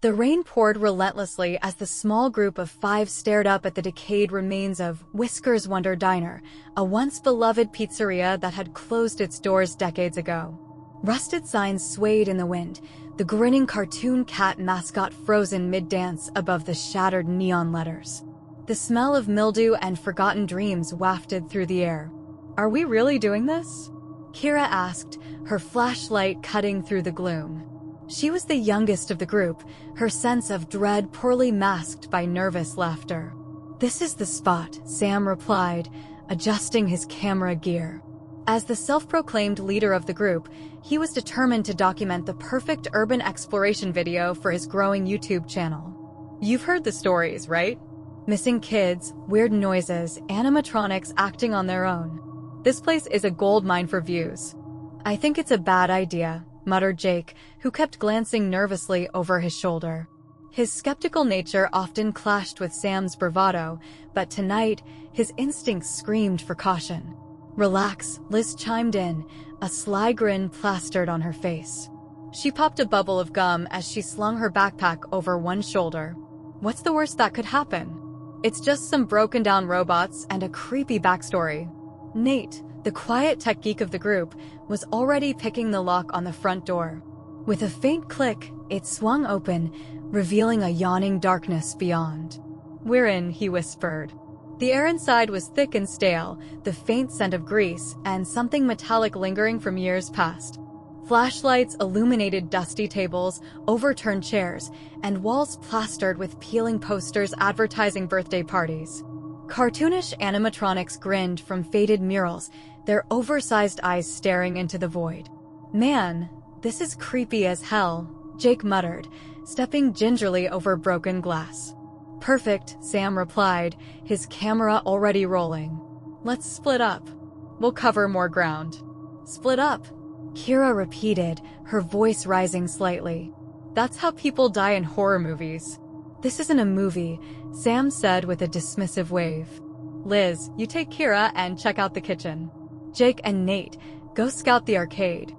The rain poured relentlessly as the small group of five stared up at the decayed remains of Whiskers Wonder Diner, a once beloved pizzeria that had closed its doors decades ago. Rusted signs swayed in the wind, the grinning cartoon cat mascot frozen mid-dance above the shattered neon letters. The smell of mildew and forgotten dreams wafted through the air. "Are we really doing this?" Kira asked, her flashlight cutting through the gloom. She was the youngest of the group, her sense of dread poorly masked by nervous laughter. "This is the spot," Sam replied, adjusting his camera gear. As the self-proclaimed leader of the group, he was determined to document the perfect urban exploration video for his growing YouTube channel. "You've heard the stories, right? Missing kids, weird noises, animatronics acting on their own. This place is a goldmine for views." "I think it's a bad idea," muttered Jake, who kept glancing nervously over his shoulder. His skeptical nature often clashed with Sam's bravado, but tonight, his instincts screamed for caution. "Relax," Liz chimed in, a sly grin plastered on her face. She popped a bubble of gum as she slung her backpack over one shoulder. "What's the worst that could happen? It's just some broken-down robots and a creepy backstory." Nate, the quiet tech geek of the group, was already picking the lock on the front door. With a faint click, it swung open, revealing a yawning darkness beyond. "We're in," he whispered. The air inside was thick and stale, the faint scent of grease and something metallic lingering from years past. Flashlights illuminated dusty tables, overturned chairs, and walls plastered with peeling posters advertising birthday parties. Cartoonish animatronics grinned from faded murals, their oversized eyes staring into the void. "Man, this is creepy as hell," Jake muttered, stepping gingerly over broken glass. "Perfect," Sam replied, his camera already rolling. "Let's split up. We'll cover more ground." "Split up," Kira repeated, her voice rising slightly. "That's how people die in horror movies." "This isn't a movie," Sam said with a dismissive wave. "Liz, you take Kira and check out the kitchen. Jake and Nate, go scout the arcade.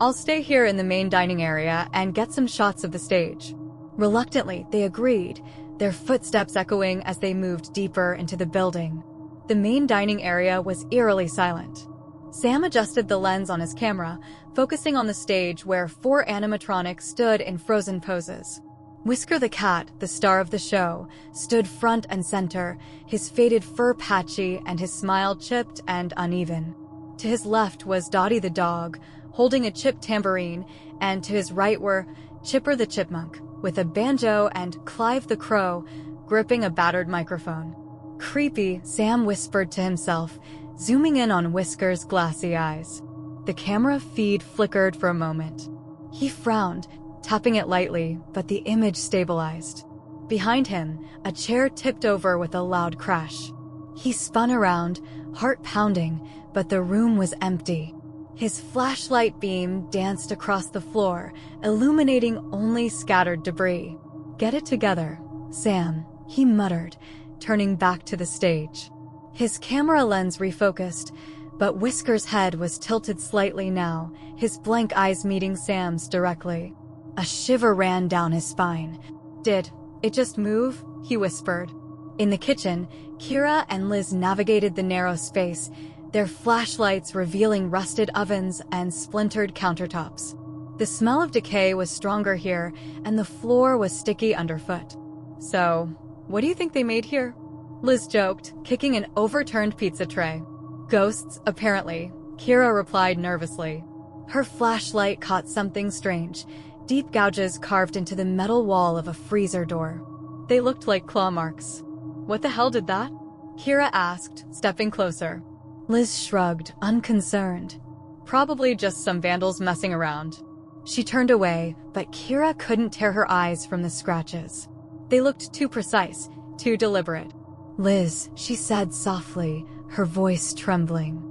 I'll stay here in the main dining area and get some shots of the stage." Reluctantly, they agreed, their footsteps echoing as they moved deeper into the building. The main dining area was eerily silent. Sam adjusted the lens on his camera, focusing on the stage where four animatronics stood in frozen poses. Whisker the cat, the star of the show, stood front and center, his faded fur patchy and his smile chipped and uneven. To his left was Dottie the dog, holding a chipped tambourine, and to his right were Chipper the chipmunk, with a banjo, and Clive the crow, gripping a battered microphone. "Creepy," Sam whispered to himself, zooming in on Whisker's glassy eyes. The camera feed flickered for a moment. He frowned, tapping it lightly, but the image stabilized. Behind him, a chair tipped over with a loud crash. He spun around, heart pounding, but the room was empty. His flashlight beam danced across the floor, illuminating only scattered debris. "Get it together, Sam," he muttered, turning back to the stage. His camera lens refocused, but Whisker's head was tilted slightly now, his blank eyes meeting Sam's directly. A shiver ran down his spine. "Did it just move?" he whispered. In the kitchen, Kira and Liz navigated the narrow space, their flashlights revealing rusted ovens and splintered countertops. The smell of decay was stronger here, and the floor was sticky underfoot. "So, what do you think they made here?" Liz joked, kicking an overturned pizza tray. "Ghosts, apparently," Kira replied nervously. Her flashlight caught something strange, deep gouges carved into the metal wall of a freezer door. They looked like claw marks. "What the hell did that?" Kira asked, stepping closer. Liz shrugged, unconcerned. "Probably just some vandals messing around." She turned away, but Kira couldn't tear her eyes from the scratches. They looked too precise, too deliberate. "Liz," she said softly, her voice trembling.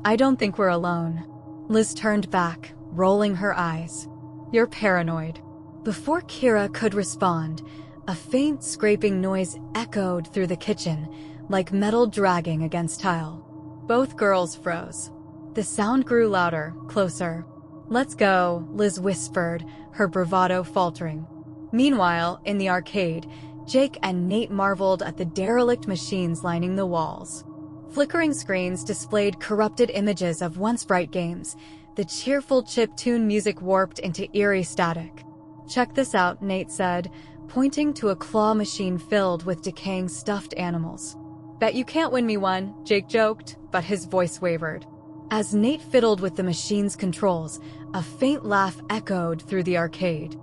"I don't think we're alone." Liz turned back, rolling her eyes. "You're paranoid." Before Kira could respond, a faint scraping noise echoed through the kitchen, like metal dragging against tile. Both girls froze. The sound grew louder, closer. "Let's go," Liz whispered, her bravado faltering. Meanwhile, in the arcade, Jake and Nate marveled at the derelict machines lining the walls. Flickering screens displayed corrupted images of once bright games, the cheerful chiptune music warped into eerie static. "Check this out," Nate said, pointing to a claw machine filled with decaying stuffed animals. "Bet you can't win me one," Jake joked, but his voice wavered. As Nate fiddled with the machine's controls, a faint laugh echoed through the arcade.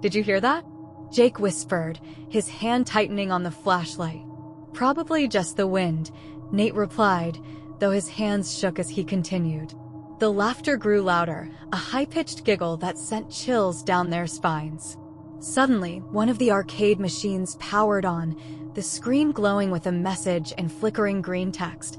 "Did you hear that?" Jake whispered, his hand tightening on the flashlight. "Probably just the wind," Nate replied, though his hands shook as he continued. The laughter grew louder, a high-pitched giggle that sent chills down their spines. Suddenly, one of the arcade machines powered on, the screen glowing with a message in flickering green text.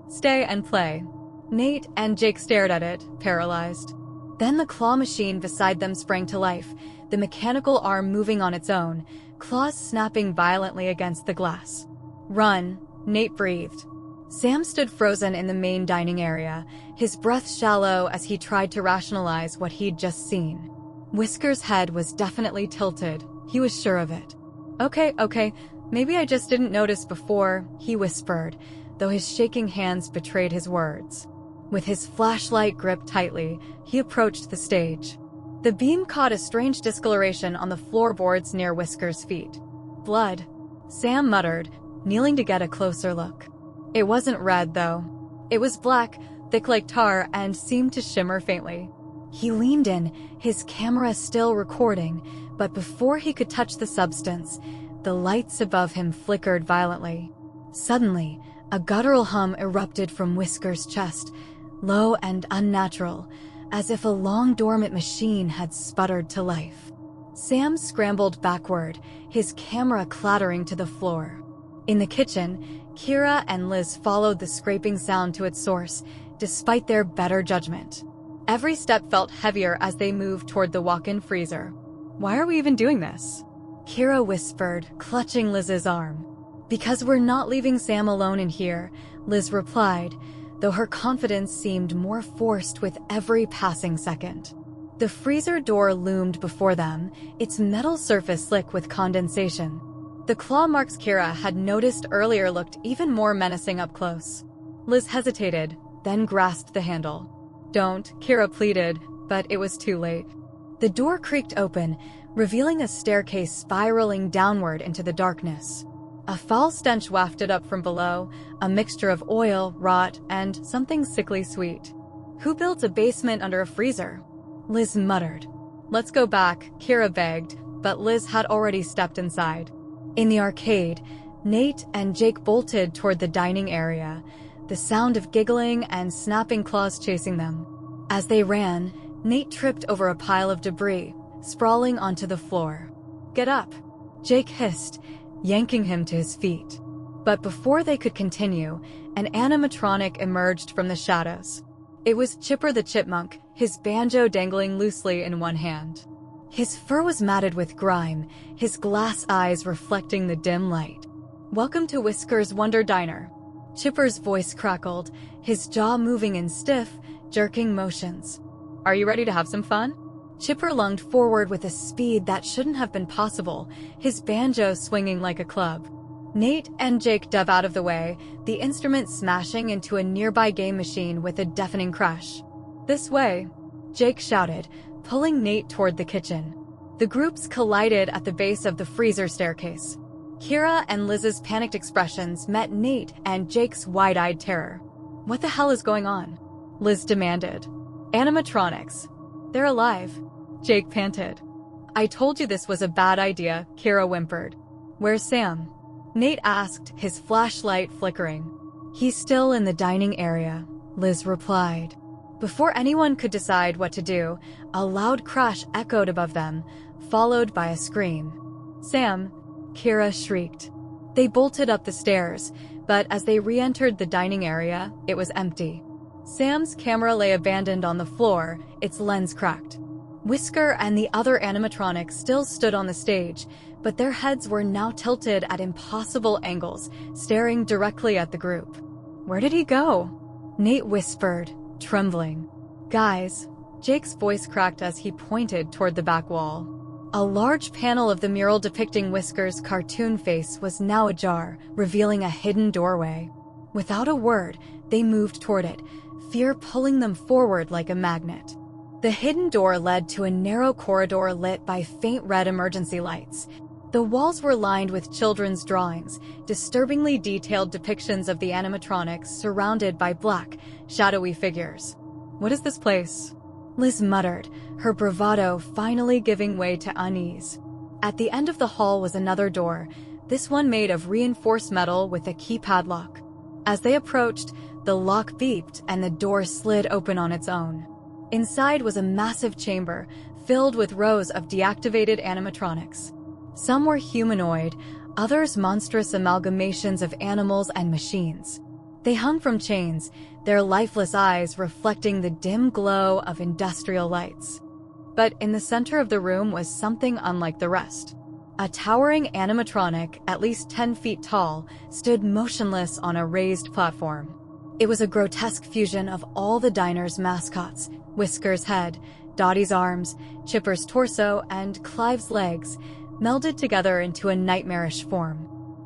"Stay and play." Nate and Jake stared at it, paralyzed. Then the claw machine beside them sprang to life, the mechanical arm moving on its own, claws snapping violently against the glass. "Run," Nate breathed. Sam stood frozen in the main dining area, his breath shallow as he tried to rationalize what he'd just seen. Whisker's head was definitely tilted, he was sure of it. Okay, maybe I just didn't notice before," he whispered, though his shaking hands betrayed his words. With his flashlight gripped tightly, he approached the stage. The beam caught a strange discoloration on the floorboards near Whisker's feet. "Blood," Sam muttered, kneeling to get a closer look. It wasn't red, though. It was black, thick like tar, and seemed to shimmer faintly. He leaned in, his camera still recording, but before he could touch the substance, the lights above him flickered violently. Suddenly, a guttural hum erupted from Whisker's chest, low and unnatural, as if a long-dormant machine had sputtered to life. Sam scrambled backward, his camera clattering to the floor. In the kitchen, Kira and Liz followed the scraping sound to its source, despite their better judgment. Every step felt heavier as they moved toward the walk-in freezer. "Why are we even doing this?" Kira whispered, clutching Liz's arm. "Because we're not leaving Sam alone in here," Liz replied, though her confidence seemed more forced with every passing second. The freezer door loomed before them, its metal surface slick with condensation. The claw marks Kira had noticed earlier looked even more menacing up close. Liz hesitated, then grasped the handle. "Don't," Kira pleaded, but it was too late. The door creaked open, revealing a staircase spiraling downward into the darkness. A foul stench wafted up from below, a mixture of oil, rot, and something sickly sweet. "Who built a basement under a freezer?" Liz muttered. "Let's go back," Kira begged, but Liz had already stepped inside. In the arcade, Nate and Jake bolted toward the dining area, the sound of giggling and snapping claws chasing them. As they ran, Nate tripped over a pile of debris, sprawling onto the floor. "Get up," Jake hissed, yanking him to his feet. But before they could continue, an animatronic emerged from the shadows. It was Chipper the Chipmunk, his banjo dangling loosely in one hand. His fur was matted with grime, his glass eyes reflecting the dim light. "Welcome to Whisker's Wonder Diner." Chipper's voice crackled, his jaw moving in stiff, jerking motions. "Are you ready to have some fun?" Chipper lunged forward with a speed that shouldn't have been possible, his banjo swinging like a club. Nate and Jake dove out of the way, the instrument smashing into a nearby game machine with a deafening crash. "This way," Jake shouted, pulling Nate toward the kitchen. The groups collided at the base of the freezer staircase. Kira and Liz's panicked expressions met Nate and Jake's wide-eyed terror. "What the hell is going on?" Liz demanded. "Animatronics. They're alive," Jake panted. "I told you this was a bad idea," Kira whimpered. "Where's Sam?" Nate asked, his flashlight flickering. "He's still in the dining area," Liz replied. Before anyone could decide what to do, a loud crash echoed above them, followed by a scream. "Sam!" Kira shrieked. They bolted up the stairs, but as they re-entered the dining area, it was empty. Sam's camera lay abandoned on the floor, its lens cracked. Whisker and the other animatronics still stood on the stage, but their heads were now tilted at impossible angles, staring directly at the group. "Where did he go?" Nate whispered, trembling. "Guys," Jake's voice cracked as he pointed toward the back wall. A large panel of the mural depicting Whisker's cartoon face was now ajar, revealing a hidden doorway. Without a word, they moved toward it, fear pulling them forward like a magnet. The hidden door led to a narrow corridor lit by faint red emergency lights. The walls were lined with children's drawings, disturbingly detailed depictions of the animatronics surrounded by black, shadowy figures. "What is this place?" Liz muttered, her bravado finally giving way to unease. At the end of the hall was another door, this one made of reinforced metal with a keypad lock. As they approached, the lock beeped and the door slid open on its own. Inside was a massive chamber, filled with rows of deactivated animatronics. Some were humanoid, others monstrous amalgamations of animals and machines. They hung from chains, their lifeless eyes reflecting the dim glow of industrial lights. But in the center of the room was something unlike the rest. A towering animatronic, at least 10 feet tall, stood motionless on a raised platform. It was a grotesque fusion of all the diner's mascots: Whisker's head, Dottie's arms, Chipper's torso, and Clive's legs, melded together into a nightmarish form.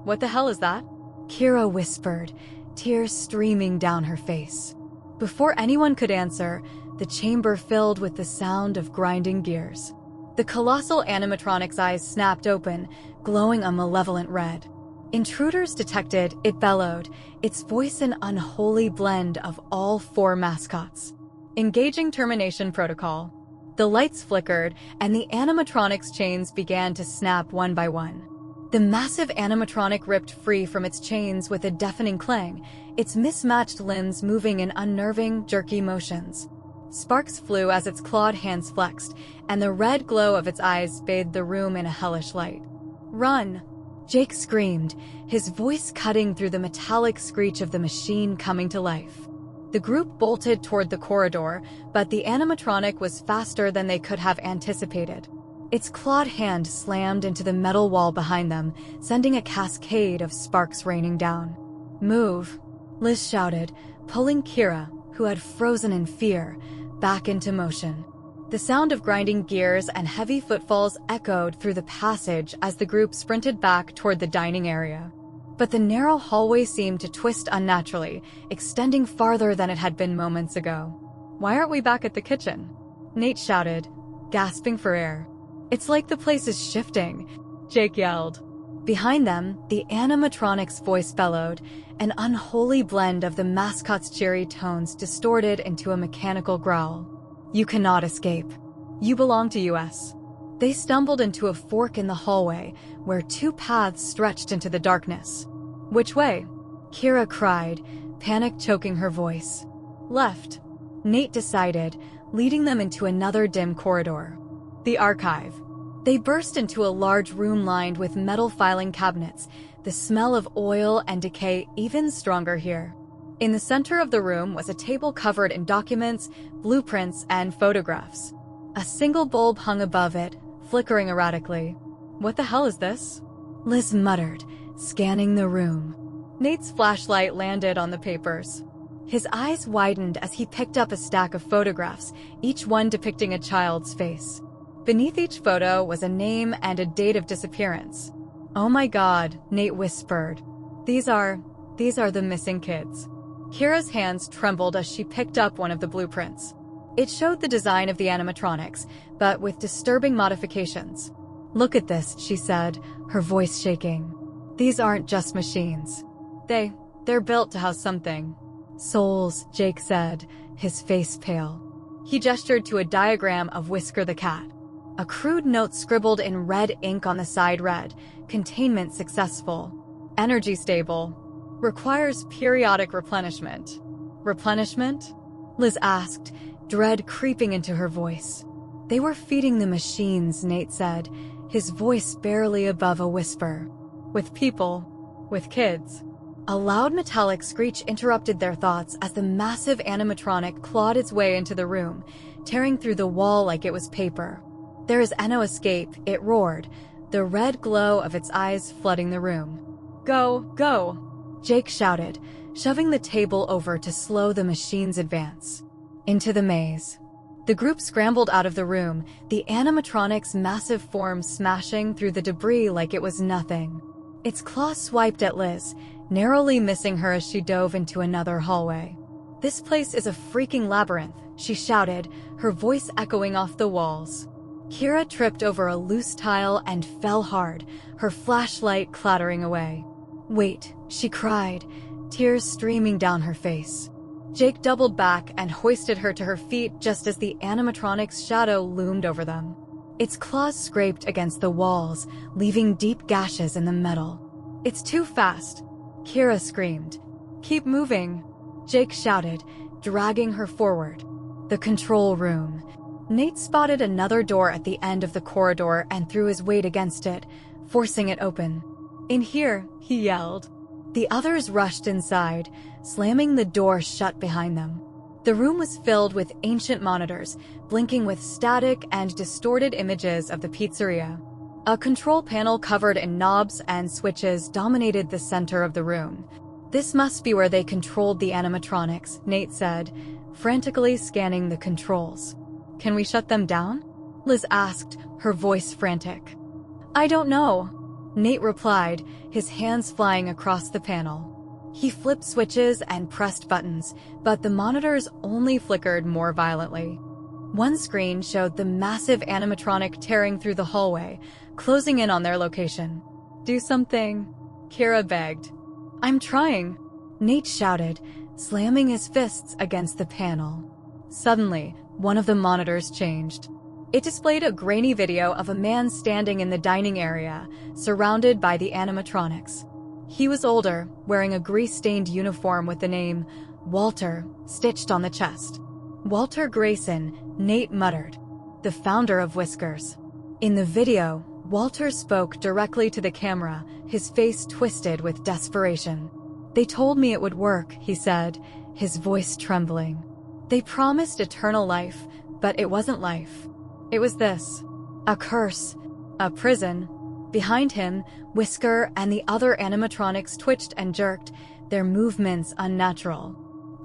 "What the hell is that?" Kira whispered, tears streaming down her face. Before anyone could answer, the chamber filled with the sound of grinding gears. The colossal animatronic's eyes snapped open, glowing a malevolent red. "Intruders detected," it bellowed, its voice an unholy blend of all 4 mascots. "Engaging termination protocol." The lights flickered, and the animatronic's chains began to snap one by one. The massive animatronic ripped free from its chains with a deafening clang, its mismatched limbs moving in unnerving, jerky motions. Sparks flew as its clawed hands flexed, and the red glow of its eyes bathed the room in a hellish light. "Run!" Jake screamed, his voice cutting through the metallic screech of the machine coming to life. The group bolted toward the corridor, but the animatronic was faster than they could have anticipated. Its clawed hand slammed into the metal wall behind them, sending a cascade of sparks raining down. "Move!" Liz shouted, pulling Kira, who had frozen in fear, back into motion. The sound of grinding gears and heavy footfalls echoed through the passage as the group sprinted back toward the dining area. But the narrow hallway seemed to twist unnaturally, extending farther than it had been moments ago. "Why aren't we back at the kitchen?" Nate shouted, gasping for air. "It's like the place is shifting," Jake yelled. Behind them, the animatronic's voice bellowed, an unholy blend of the mascot's cheery tones distorted into a mechanical growl. "You cannot escape. You belong to US." They stumbled into a fork in the hallway, where 2 paths stretched into the darkness. "Which way?" Kira cried, panic choking her voice. "Left," Nate decided, leading them into another dim corridor. The archive. They burst into a large room lined with metal filing cabinets, the smell of oil and decay even stronger here. In the center of the room was a table covered in documents, blueprints, and photographs. A single bulb hung above it, flickering erratically. "What the hell is this?" Liz muttered, scanning the room. Nate's flashlight landed on the papers. His eyes widened as he picked up a stack of photographs, each one depicting a child's face. Beneath each photo was a name and a date of disappearance. "Oh my God," Nate whispered. These are the missing kids." Kira's hands trembled as she picked up one of the blueprints. It showed the design of the animatronics, but with disturbing modifications. "Look at this," she said, her voice shaking. "These aren't just machines. They're built to house something." "Souls," Jake said, his face pale. He gestured to a diagram of Whisker the cat. A crude note scribbled in red ink on the side read, "Containment successful. Energy stable. Requires periodic replenishment." "Replenishment?" Liz asked, dread creeping into her voice. "They were feeding the machines," Nate said, his voice barely above a whisper. "With people. With kids." A loud metallic screech interrupted their thoughts as the massive animatronic clawed its way into the room, tearing through the wall like it was paper. "There is no escape," it roared, the red glow of its eyes flooding the room. "Go, go!" Jake shouted, shoving the table over to slow the machine's advance. "Into the maze." The group scrambled out of the room, the animatronic's massive form smashing through the debris like it was nothing. Its claws swiped at Liz, narrowly missing her as she dove into another hallway. "This place is a freaking labyrinth," she shouted, her voice echoing off the walls. Kira tripped over a loose tile and fell hard, her flashlight clattering away. "Wait," she cried, tears streaming down her face. Jake doubled back and hoisted her to her feet just as the animatronic's shadow loomed over them. Its claws scraped against the walls, leaving deep gashes in the metal. "It's too fast," Kira screamed. "Keep moving," Jake shouted, dragging her forward. The control room. Nate spotted another door at the end of the corridor and threw his weight against it, forcing it open. "In here," he yelled. The others rushed inside, slamming the door shut behind them. The room was filled with ancient monitors, blinking with static and distorted images of the pizzeria. A control panel covered in knobs and switches dominated the center of the room. "This must be where they controlled the animatronics," Nate said, frantically scanning the controls. "Can we shut them down?" Liz asked, her voice frantic. "I don't know," Nate replied, his hands flying across the panel. He flipped switches and pressed buttons, but the monitors only flickered more violently. One screen showed the massive animatronic tearing through the hallway, closing in on their location. "Do something," Kira begged. "I'm trying," Nate shouted, slamming his fists against the panel. Suddenly, one of the monitors changed. It displayed a grainy video of a man standing in the dining area, surrounded by the animatronics. He was older, wearing a grease-stained uniform with the name Walter stitched on the chest. "Walter Grayson," Nate muttered, "the founder of Whiskers." In the video, Walter spoke directly to the camera, his face twisted with desperation. "They told me it would work," he said, his voice trembling. "They promised eternal life, but it wasn't life. It was this. A curse. A prison." Behind him, Whisker and the other animatronics twitched and jerked, their movements unnatural.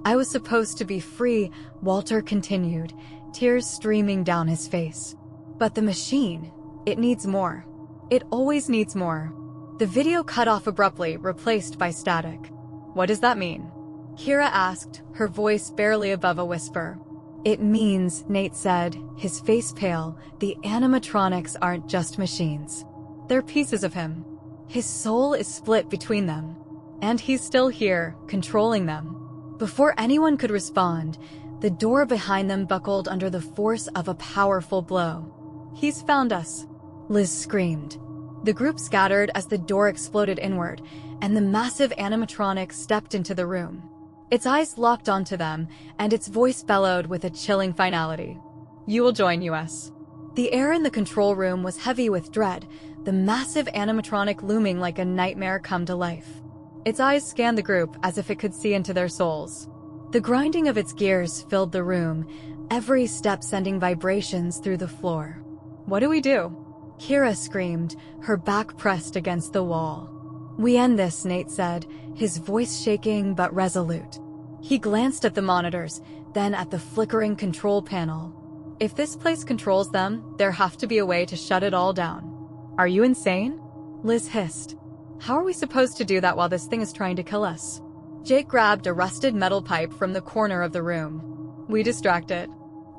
"I was supposed to be free," Walter continued, tears streaming down his face. "But the machine, it needs more. It always needs more." The video cut off abruptly, replaced by static. "What does that mean?" Kira asked, her voice barely above a whisper. "It means," Nate said, his face pale, "the animatronics aren't just machines. They're pieces of him. His soul is split between them. And he's still here, controlling them." Before anyone could respond, the door behind them buckled under the force of a powerful blow. "He's found us," Liz screamed. The group scattered as the door exploded inward, and the massive animatronic stepped into the room. Its eyes locked onto them, and its voice bellowed with a chilling finality. "You will join us." The air in the control room was heavy with dread, the massive animatronic looming like a nightmare come to life. Its eyes scanned the group as if it could see into their souls. The grinding of its gears filled the room, every step sending vibrations through the floor. "What do we do?" Kira screamed, her back pressed against the wall. "We end this," Nate said, his voice shaking but resolute. He glanced at the monitors, then at the flickering control panel. "If this place controls them, there have to be a way to shut it all down." "Are you insane?" Liz hissed. "How are we supposed to do that while this thing is trying to kill us?" Jake grabbed a rusted metal pipe from the corner of the room. "We distract it.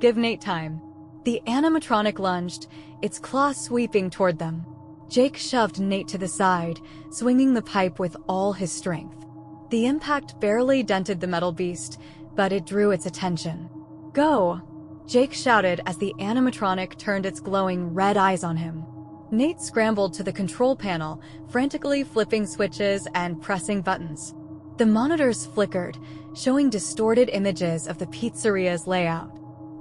Give Nate time." The animatronic lunged, its claws sweeping toward them. Jake shoved Nate to the side, swinging the pipe with all his strength. The impact barely dented the metal beast, but it drew its attention. "Go!" Jake shouted as the animatronic turned its glowing red eyes on him. Nate scrambled to the control panel, frantically flipping switches and pressing buttons. The monitors flickered, showing distorted images of the pizzeria's layout.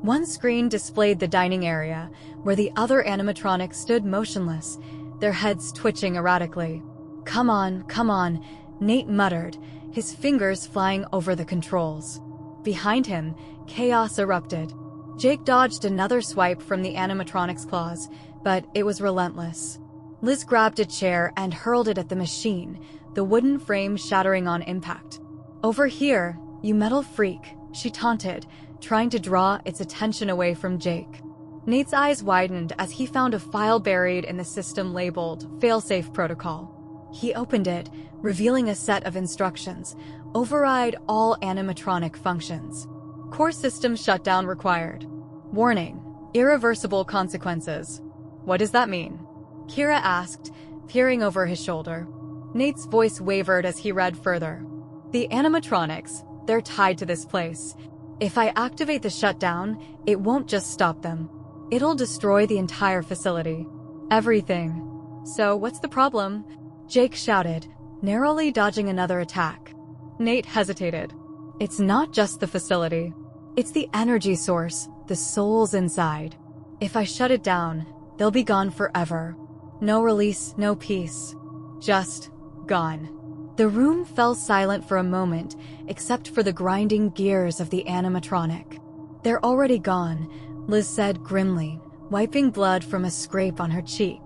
One screen displayed the dining area, where the other animatronics stood motionless, their heads twitching erratically. Come on," Nate muttered, his fingers flying over the controls. Behind him, chaos erupted. Jake dodged another swipe from the animatronic's claws, but it was relentless. Liz grabbed a chair and hurled it at the machine, the wooden frame shattering on impact. "Over here, you metal freak," she taunted, trying to draw its attention away from Jake. Nate's eyes widened as he found a file buried in the system labeled Failsafe Protocol. He opened it, revealing a set of instructions. Override all animatronic functions. Core system shutdown required. Warning, irreversible consequences. What does that mean? Kira asked, peering over his shoulder. Nate's voice wavered as he read further. The animatronics, they're tied to this place. If I activate the shutdown, it won't just stop them. It'll destroy the entire facility. Everything. So what's the problem? Jake shouted, narrowly dodging another attack. Nate hesitated. It's not just the facility. It's the energy source, the souls inside. If I shut it down, they'll be gone forever. No release, no peace. Just gone. The room fell silent for a moment, except for the grinding gears of the animatronic. They're already gone, Liz said grimly, wiping blood from a scrape on her cheek.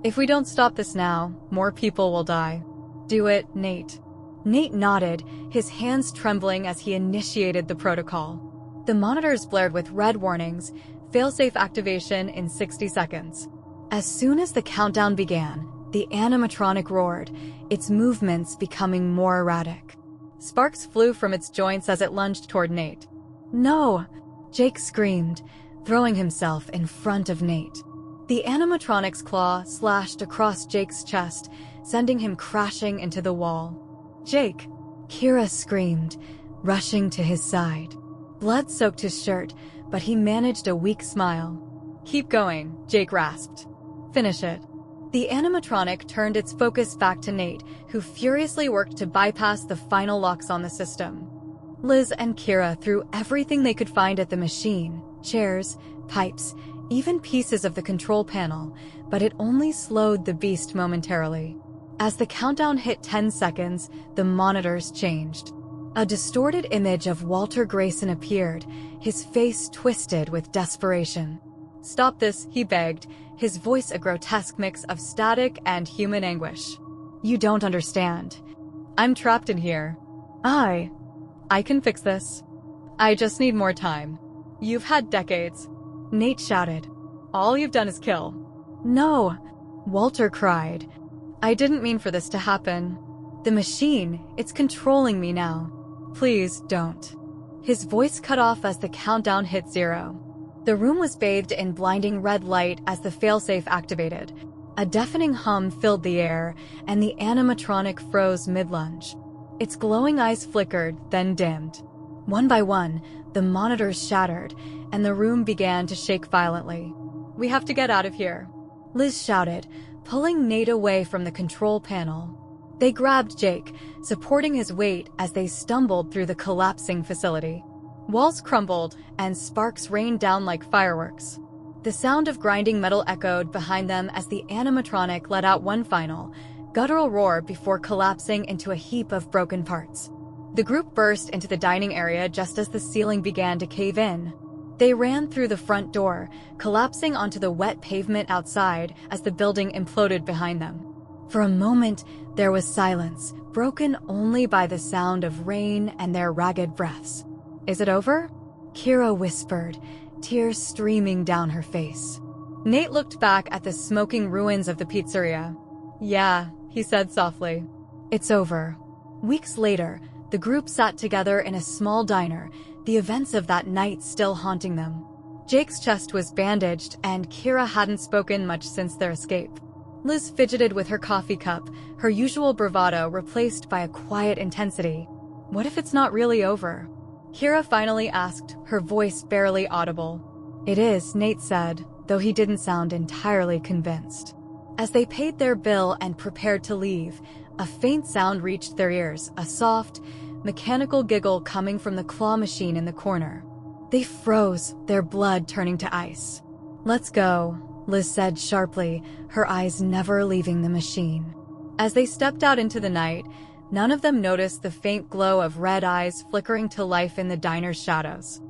If we don't stop this now, more people will die. Do it, Nate. Nate nodded, his hands trembling as he initiated the protocol. The monitors blared with red warnings, failsafe activation in 60 seconds. As soon as the countdown began, the animatronic roared, its movements becoming more erratic. Sparks flew from its joints as it lunged toward Nate. No! Jake screamed, throwing himself in front of Nate. The animatronic's claw slashed across Jake's chest, sending him crashing into the wall. Jake! Kira screamed, rushing to his side. Blood soaked his shirt, but he managed a weak smile. Keep going, Jake rasped. Finish it. The animatronic turned its focus back to Nate, who furiously worked to bypass the final locks on the system. Liz and Kira threw everything they could find at the machine, chairs, pipes, even pieces of the control panel, but it only slowed the beast momentarily. As the countdown hit 10 seconds, the monitors changed. A distorted image of Walter Grayson appeared, his face twisted with desperation. Stop this, he begged, his voice a grotesque mix of static and human anguish. You don't understand. I'm trapped in here. I can fix this. I just need more time. You've had decades. Nate shouted. All you've done is kill. No, Walter cried. I didn't mean for this to happen. The machine, it's controlling me now. Please don't. His voice cut off as the countdown hit 0. The room was bathed in blinding red light as the failsafe activated. A deafening hum filled the air, and the animatronic froze mid-lunge. Its glowing eyes flickered, then dimmed. One by one, the monitors shattered, and the room began to shake violently. We have to get out of here, Liz shouted, pulling Nate away from the control panel. They grabbed Jake, supporting his weight as they stumbled through the collapsing facility. Walls crumbled, and sparks rained down like fireworks. The sound of grinding metal echoed behind them as the animatronic let out one final, guttural roar before collapsing into a heap of broken parts. The group burst into the dining area just as the ceiling began to cave in. They ran through the front door, collapsing onto the wet pavement outside as the building imploded behind them. For a moment, there was silence, broken only by the sound of rain and their ragged breaths. Is it over? Kira whispered, tears streaming down her face. Nate looked back at the smoking ruins of the pizzeria. Yeah, he said softly. It's over. Weeks later, the group sat together in a small diner, the events of that night still haunting them. Jake's chest was bandaged, and Kira hadn't spoken much since their escape. Liz fidgeted with her coffee cup, her usual bravado replaced by a quiet intensity. What if it's not really over? Kira finally asked, her voice barely audible. It is, Nate said, though he didn't sound entirely convinced. As they paid their bill and prepared to leave, a faint sound reached their ears, a soft, mechanical giggle coming from the claw machine in the corner. They froze, their blood turning to ice. Let's go, Liz said sharply, her eyes never leaving the machine. As they stepped out into the night, none of them noticed the faint glow of red eyes flickering to life in the diner's shadows.